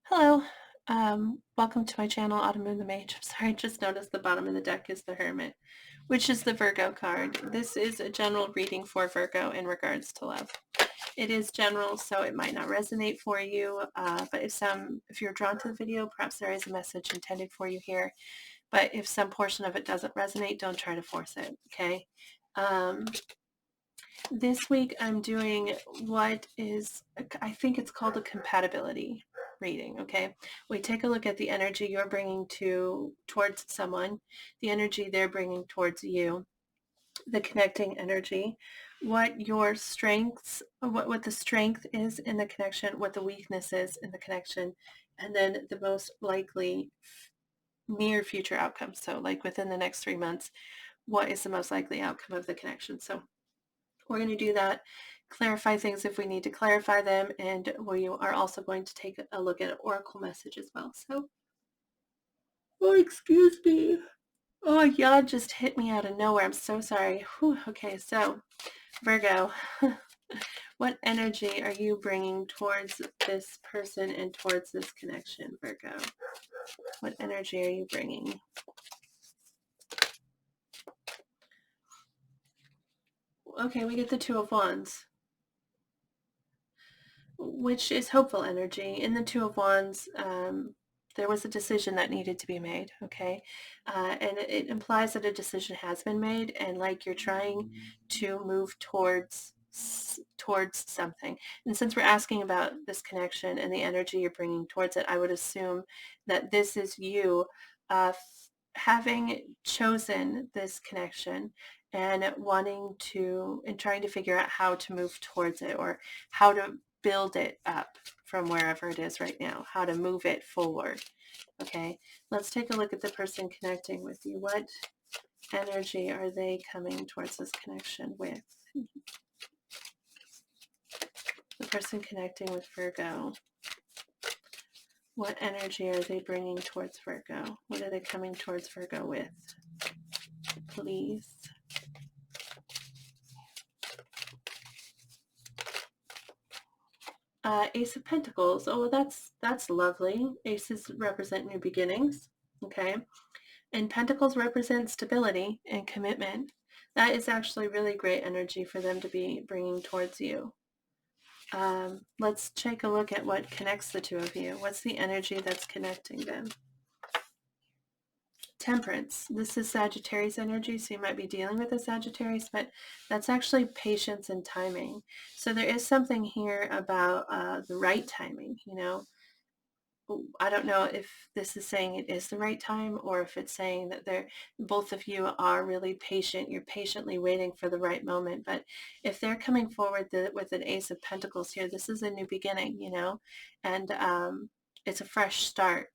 Hello. Welcome to my channel, Autumn Moon the Mage. I'm sorry, I just noticed the bottom of the deck is the Hermit, which is the Virgo card. This is a general reading for Virgo in regards to love. It is general, so it might not resonate for you, but if you're drawn to the video, perhaps there is a message intended for you here. But if some portion of it doesn't resonate, don't try to force it, okay? This week I'm doing what is, I think it's called a compatibility reading, okay? We take a look at the energy you're bringing towards someone, the energy they're bringing towards you, the connecting energy, what your strengths, what the strength is in the connection, what the weakness is in the connection, and then the most likely near future outcome. So like within the next 3 months, what is the most likely outcome of the connection? So we're going to do that, clarify things if we need to clarify them, and we are also going to take a look at an oracle message as well. So, oh, excuse me. Oh, y'all just hit me out of nowhere. I'm so sorry. Whew. Okay, so Virgo, what energy are you bringing towards this person and towards this connection, Virgo? What energy are you bringing? Okay, we get the Two of Wands, which is hopeful energy. In the Two of Wands, there was a decision that needed to be made, okay? And it implies that a decision has been made, and like you're trying to move towards something. And since we're asking about this connection and the energy you're bringing towards it, I would assume that this is you having chosen this connection and trying to figure out how to move towards it, or how to build it up from wherever it is right now, how to move it forward. Okay, let's take a look at the person connecting with you. What energy are they coming towards this connection with? The person connecting with Virgo. What energy are they bringing towards Virgo? What are they coming towards Virgo with? Please. Ace of Pentacles. Oh, well, that's lovely. Aces represent new beginnings. Okay. And Pentacles represent stability and commitment. That is actually really great energy for them to be bringing towards you. Let's take a look at what connects the two of you. What's the energy that's connecting them? Temperance. This is Sagittarius energy, so you might be dealing with a Sagittarius, but that's actually patience and timing. So there is something here about the right timing, you know. I don't know if this is saying it is the right time, or if it's saying that both of you are really patient. You're patiently waiting for the right moment. But if they're coming forward with an Ace of Pentacles here, this is a new beginning, you know, and it's a fresh start.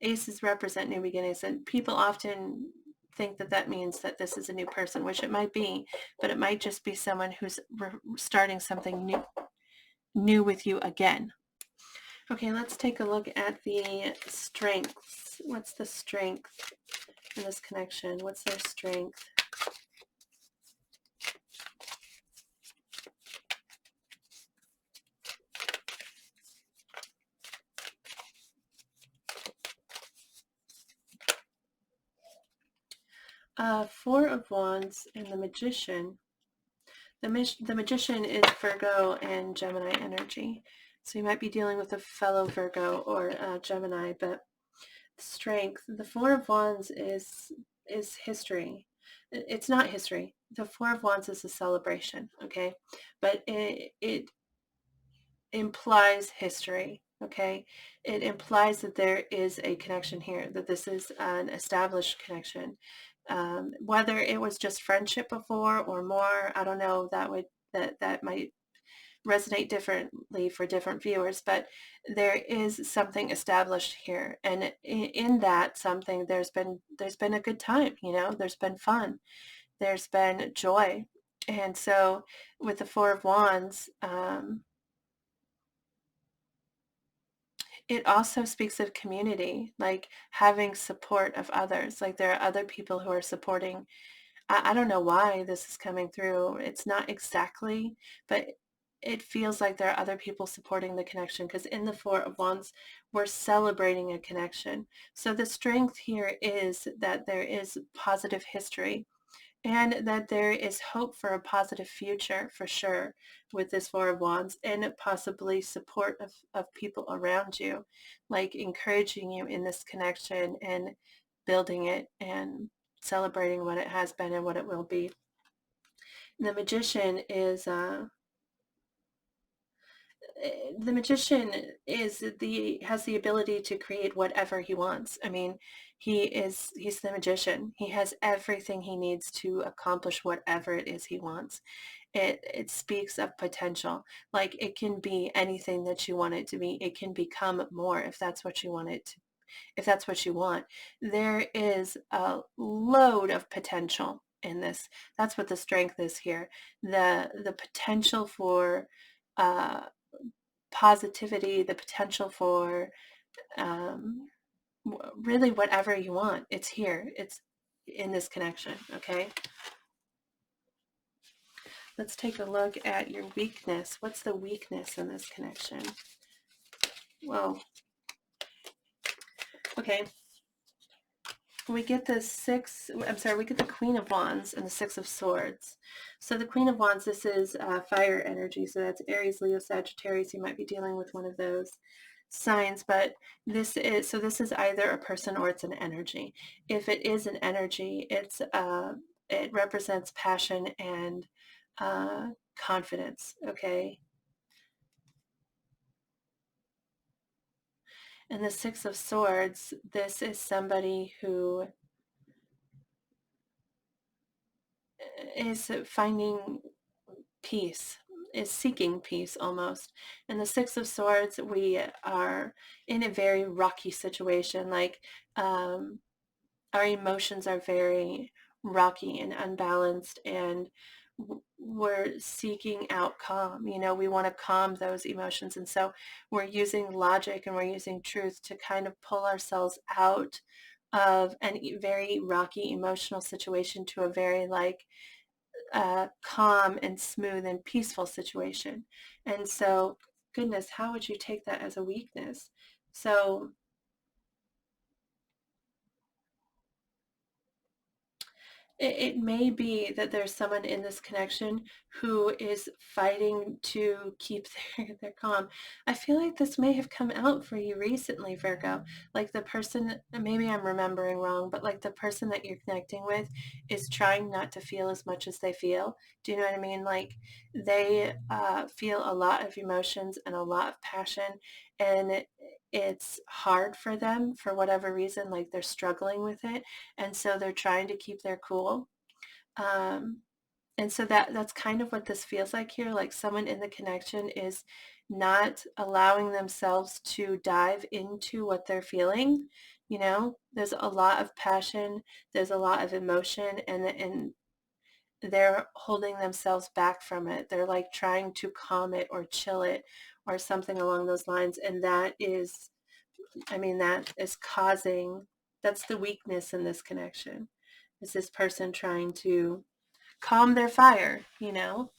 Aces represent new beginnings, and people often think that that means that this is a new person, which it might be, but it might just be someone who's starting something new with you again. Okay, let's take a look at the strengths. What's the strength in this connection? What's their strength? Four of Wands and the Magician. The Magician is Virgo and Gemini energy. So you might be dealing with a fellow Virgo or Gemini, but strength. The Four of Wands is history. It's not history. The Four of Wands is a celebration, okay? But it implies history, okay? It implies that there is a connection here, that this is an established connection. Whether it was just friendship before or more, I don't know, that might resonate differently for different viewers, but there is something established here, and in that something, there's been a good time, you know, there's been fun, there's been joy. And so with the Four of Wands, it also speaks of community, like having support of others, like there are other people who are supporting. I don't know why this is coming through. It's not exactly, but it feels like there are other people supporting the connection, because in the Four of Wands, we're celebrating a connection. So the strength here is that there is positive history, and that there is hope for a positive future for sure with this Four of Wands, and possibly support of people around you, like encouraging you in this connection and building it and celebrating what it has been and what it will be. The magician is the magician has the ability to create whatever he wants. I mean, he's the magician. He has everything he needs to accomplish whatever it is he wants. It speaks of potential. Like, it can be anything that you want it to be. It can become more if that's what you want it to, if that's what you want. There is a load of potential in this. That's what the strength is here. The potential for uh, positivity, the potential for um, really whatever you want. It's here. It's in this connection. Okay. Let's take a look at your weakness. What's the weakness in this connection? Whoa. Okay. We get the we get the Queen of Wands and the Six of Swords. So the Queen of Wands, this is fire energy. So that's Aries, Leo, Sagittarius. You might be dealing with one of those signs, but this is either a person or it's an energy. If it is an energy, it represents passion and confidence. Okay. And the Six of Swords, this is somebody who is finding peace, is seeking peace almost. In the Six of Swords, we are in a very rocky situation. Like, our emotions are very rocky and unbalanced, and we're seeking out calm. You know, we want to calm those emotions. And so we're using logic and we're using truth to kind of pull ourselves out of a very rocky emotional situation to a very calm and smooth and peaceful situation. And so, goodness, how would you take that as a weakness? So it may be that there's someone in this connection who is fighting to keep their calm. I feel like this may have come out for you recently, Virgo. Like, the person, maybe I'm remembering wrong, but like the person that you're connecting with is trying not to feel as much as they feel. Do you know what I mean? Like, they feel a lot of emotions and a lot of passion, and it's hard for them for whatever reason. Like, they're struggling with it, and so they're trying to keep their cool. Um, and so that's kind of what this feels like here. Like, someone in the connection is not allowing themselves to dive into what they're feeling. You know, there's a lot of passion, there's a lot of emotion, and they're holding themselves back from it. They're like trying to calm it or chill it or something along those lines. And that is, I mean, that's the weakness in this connection. Is this person trying to calm their fire, you know?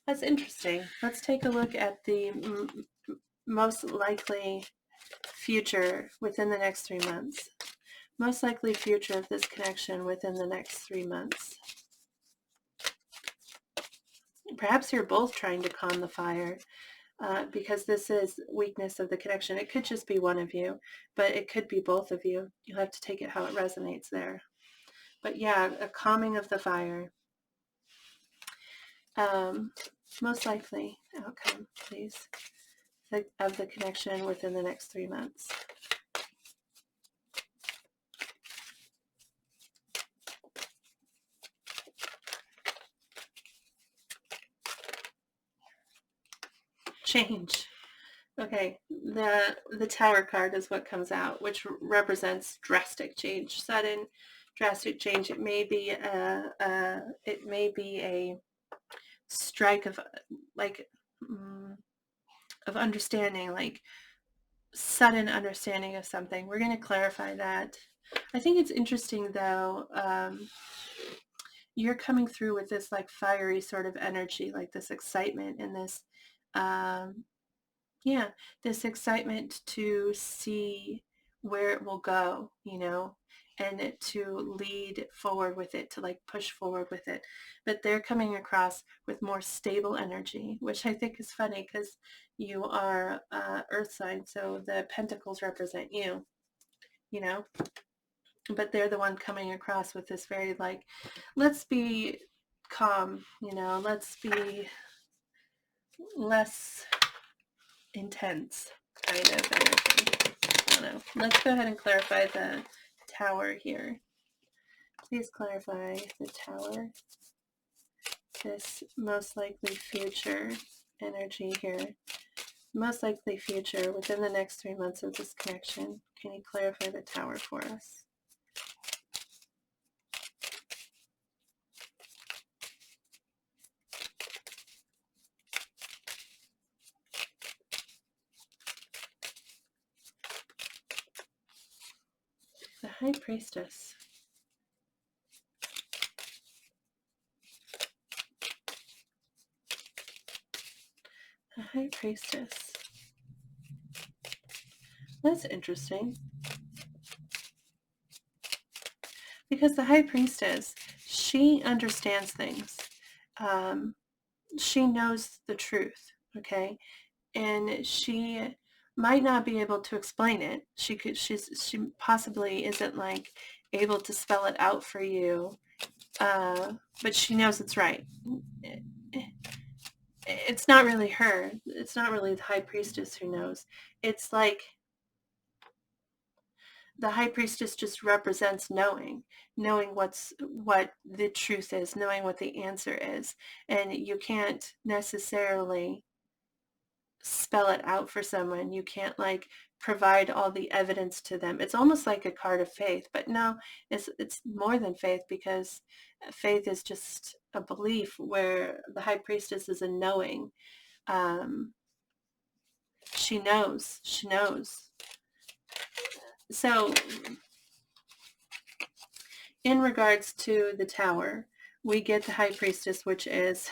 That's interesting. Let's take a look at the most likely future within the next 3 months. Most likely future of this connection within the next 3 months. Perhaps you're both trying to calm the fire. Because this is weakness of the connection. It could just be one of you, but it could be both of you. You'll have to take it how it resonates there. But yeah, a calming of the fire. Most likely outcome, please, of the connection within the next 3 months. Change. Okay, the Tower card is what comes out, which represents drastic change, sudden, drastic change. It may be a strike of like of understanding, like sudden understanding of something. We're going to clarify that. I think it's interesting though. You're coming through with this like fiery sort of energy, like this excitement and this yeah, this excitement to see where it will go, and to lead forward with it, to like push forward with it. But they're coming across with more stable energy, which I think is funny because you are earth sign, so the pentacles represent you know, but they're the one coming across with this very like, let's be calm, let's be less intense kind of energy. I don't know. Let's go ahead and clarify the tower here. Please clarify the tower. This most likely future energy here. Most likely future within the next 3 months of this connection. Can you clarify the tower for us? The High Priestess. The High Priestess. That's interesting. Because the High Priestess, she understands things. She knows the truth, okay? And she might not be able to explain it. She possibly isn't like able to spell it out for you, but she knows it's right. It's not really her. It's not really the High Priestess who knows. It's like the High Priestess just represents knowing what the truth is, knowing what the answer is, and you can't necessarily spell it out for someone. You can't like provide all the evidence to them. It's almost like a card of faith, but no, it's more than faith, because faith is just a belief, where the High Priestess is a knowing. She knows. So in regards to the tower, we get the High Priestess, which is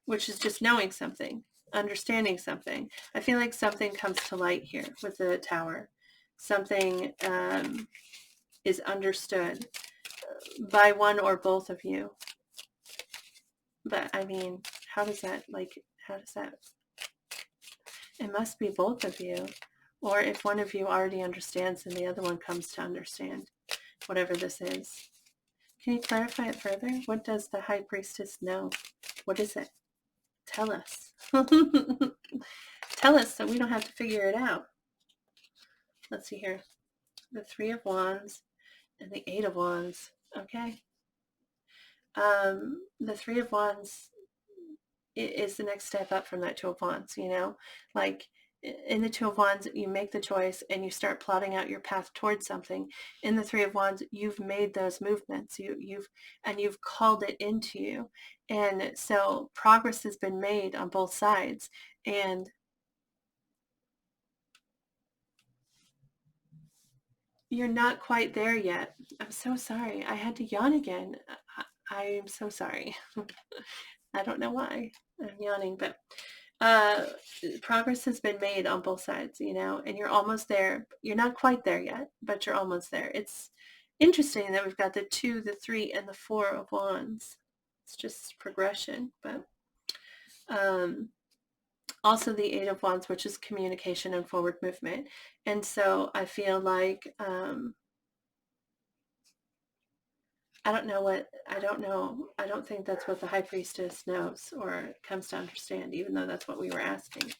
just knowing something, understanding something. I feel like something comes to light here with the tower. Something is understood by one or both of you. But I mean, how does that, it must be both of you. Or if one of you already understands and the other one comes to understand whatever this is. Can you clarify it further? What does the High Priestess know? What is it? Tell us. Tell us so we don't have to figure it out. Let's see here. The Three of Wands and the Eight of Wands. Okay. The Three of Wands is the next step up from that Two of Wands, like in the Two of Wands, you make the choice and you start plotting out your path towards something. In the Three of Wands, you've made those movements. You've called it into you. And so progress has been made on both sides. And you're not quite there yet. I'm so sorry. I had to yawn again. I'm so sorry. I don't know why I'm yawning, but progress has been made on both sides, and you're almost there. You're not quite there yet, but you're almost there. It's interesting that we've got the 2, the 3, and the 4 of Wands. It's just progression, but also the 8 of Wands, which is communication and forward movement. And so I feel like I don't know. I don't think that's what the High Priestess knows or comes to understand, even though that's what we were asking.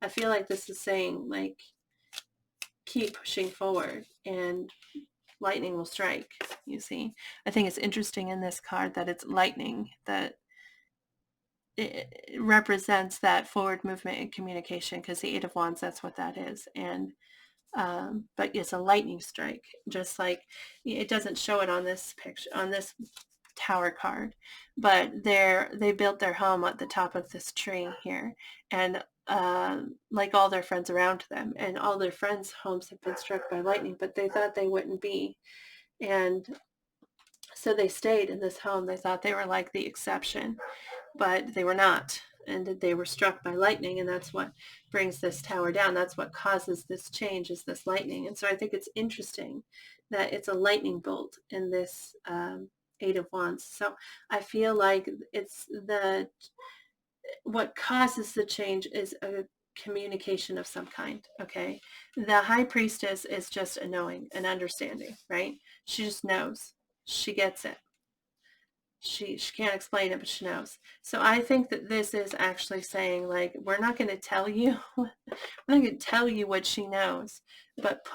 I feel like this is saying, like, keep pushing forward and lightning will strike, you see. I think it's interesting in this card that it's lightning, that it represents that forward movement and communication, because the Eight of Wands, that's what that is. And but it's a lightning strike, just like it doesn't show it on this picture, on this tower card, but they built their home at the top of this tree here, and like all their friends around them, and all their friends' homes have been struck by lightning, but they thought they wouldn't be, and so they stayed in this home. They thought they were like the exception, but they were not. and they were struck by lightning, and that's what brings this tower down. That's what causes this change, is this lightning. And so I think it's interesting that it's a lightning bolt in this Eight of Wands. So I feel like it's what causes the change is a communication of some kind. Okay, the High Priestess is just a knowing, an understanding, right? She just knows, she gets it. She can't explain it, but she knows. So I think that this is actually saying, like, we're not going to tell you we're not going to tell you what she knows, but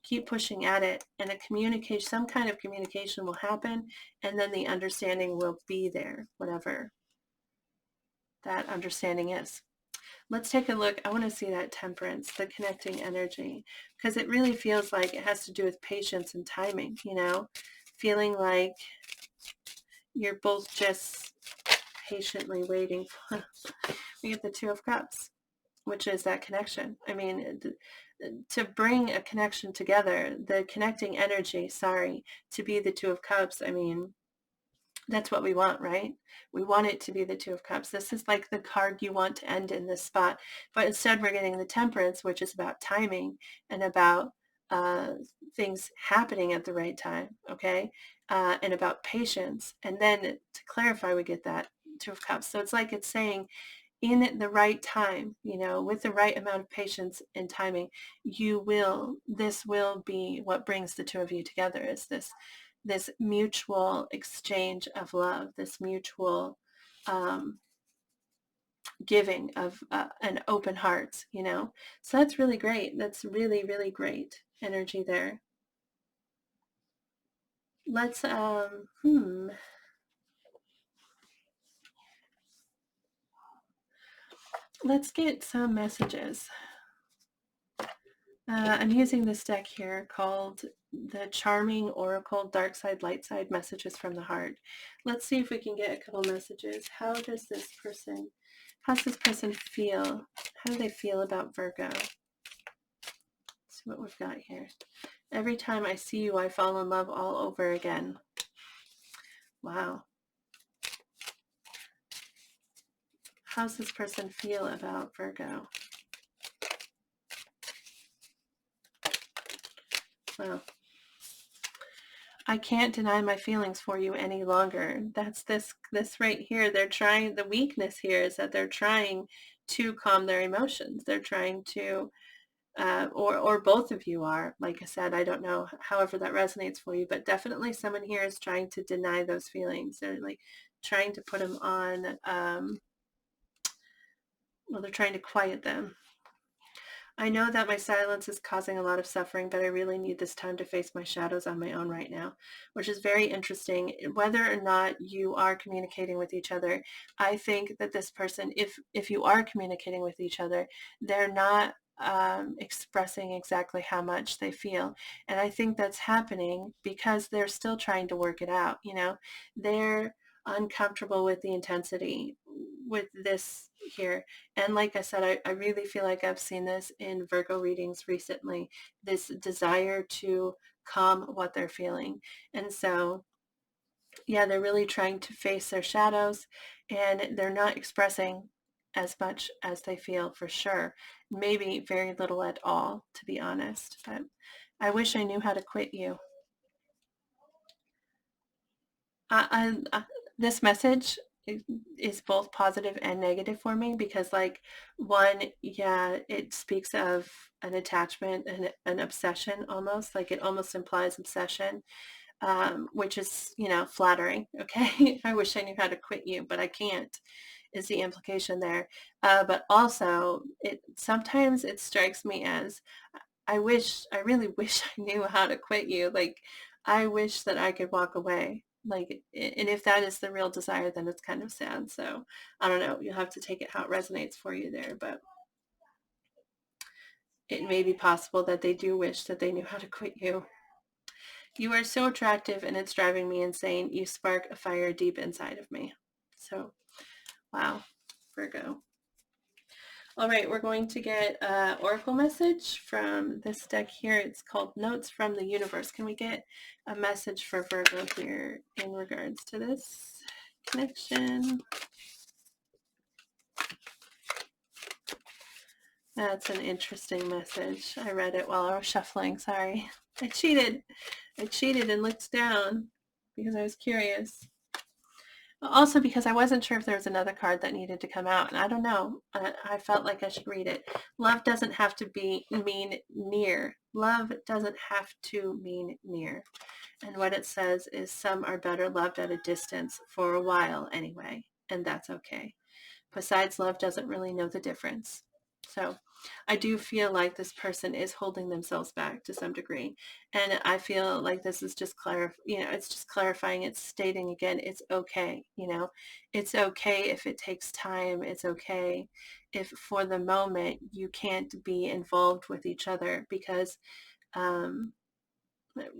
keep pushing at it, and a communication, some kind of communication will happen, and then the understanding will be there, whatever that understanding is. Let's take a look. I want to see that Temperance, the connecting energy, because it really feels like it has to do with patience and timing, feeling like you're both just patiently waiting. We get the Two of Cups, which is that connection. I mean, to bring a connection together, the connecting energy, to be the Two of Cups, I mean, that's what we want, right? We want it to be the Two of Cups. This is like the card you want to end in this spot. But instead, we're getting the Temperance, which is about timing and about things happening at the right time, okay? And about patience. And then to clarify, we get that Two of Cups. So it's like it's saying, in the right time, with the right amount of patience and timing, this will be what brings the two of you together, is this mutual exchange of love, this mutual giving of an open heart, So that's really great. That's really, really great energy there. Let's, let's get some messages. I'm using this deck here called the Charming Oracle Dark Side, Light Side Messages from the Heart. Let's see if we can get a couple messages. How's this person feel? How do they feel about Virgo? Let's see what we've got here. Every time I see you, I fall in love all over again. Wow. How's this person feel about Virgo? Well, I can't deny my feelings for you any longer. That's this right here. They're trying, the weakness here is that they're trying to calm their emotions. They're trying to, or both of you are, like I said, I don't know, however that resonates for you, but definitely someone here is trying to deny those feelings. They're like trying to put them on, they're trying to quiet them. I know that my silence is causing a lot of suffering, but I really need this time to face my shadows on my own right now, which is very interesting. Whether or not you are communicating with each other, I think that this person, if you are communicating with each other, they're not expressing exactly how much they feel. And I think that's happening because they're still trying to work it out. They're uncomfortable with the intensity with this here. And like I said, I really feel like I've seen this in Virgo readings recently, this desire to calm what they're feeling. And so, yeah, they're really trying to face their shadows, and they're not expressing as much as they feel, for sure. Maybe very little at all, to be honest. But I wish I knew how to quit you. This message is both positive and negative for me, because like, one, yeah, it speaks of an attachment and an obsession, almost like it almost implies obsession, which is, flattering. Okay. I wish I knew how to quit you, but I can't, is the implication there. But also sometimes it strikes me as, I really wish I knew how to quit you. Like, I wish that I could walk away. Like, and if that is the real desire, then it's kind of sad. So I don't know. You'll have to take it how it resonates for you there. But it may be possible that they do wish that they knew how to quit you. You are so attractive, and it's driving me insane. You spark a fire deep inside of me. So, wow, Virgo. All right, we're going to get an oracle message from this deck here. It's called Notes from the Universe. Can we get a message for Virgo here in regards to this connection? That's an interesting message. I read it while I was shuffling. Sorry. I cheated. I cheated and looked down because I was curious. Also because I wasn't sure if there was another card that needed to come out. And I don't know. I felt like I should read it. Love doesn't have to mean near. Love doesn't have to mean near. And what it says is some are better loved at a distance for a while anyway. And that's okay. Besides, love doesn't really know the difference. So I do feel like this person is holding themselves back to some degree. And I feel like this is just it's just clarifying, it's stating again, it's okay. It's okay if it takes time. It's okay if for the moment you can't be involved with each other because um,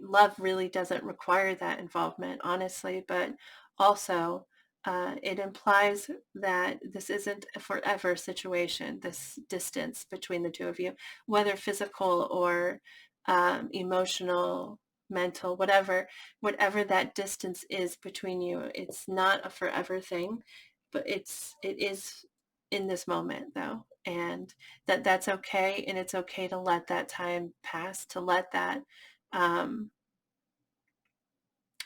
love really doesn't require that involvement, honestly, but also it implies that this isn't a forever situation, this distance between the two of you, whether physical or emotional, mental, whatever that distance is between you. It's not a forever thing, but it is in this moment though. And that's okay. And it's okay to let that time pass, to let that um,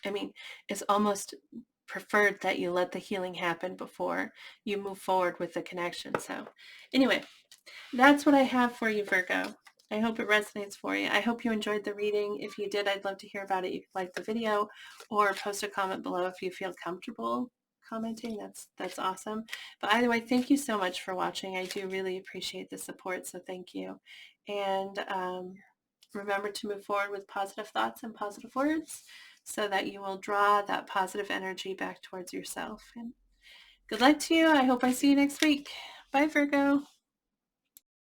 I mean, it's almost preferred that you let the healing happen before you move forward with the connection. So anyway, that's what I have for you, Virgo. I hope it resonates for you. I hope you enjoyed the reading. If you did, I'd love to hear about it. You can like the video or post a comment below if you feel comfortable commenting. That's awesome. But either way, thank you so much for watching. I do really appreciate the support, so thank you. And remember to move forward with positive thoughts and positive words so that you will draw that positive energy back towards yourself. And good luck to you. I hope I see you next week. Bye, Virgo.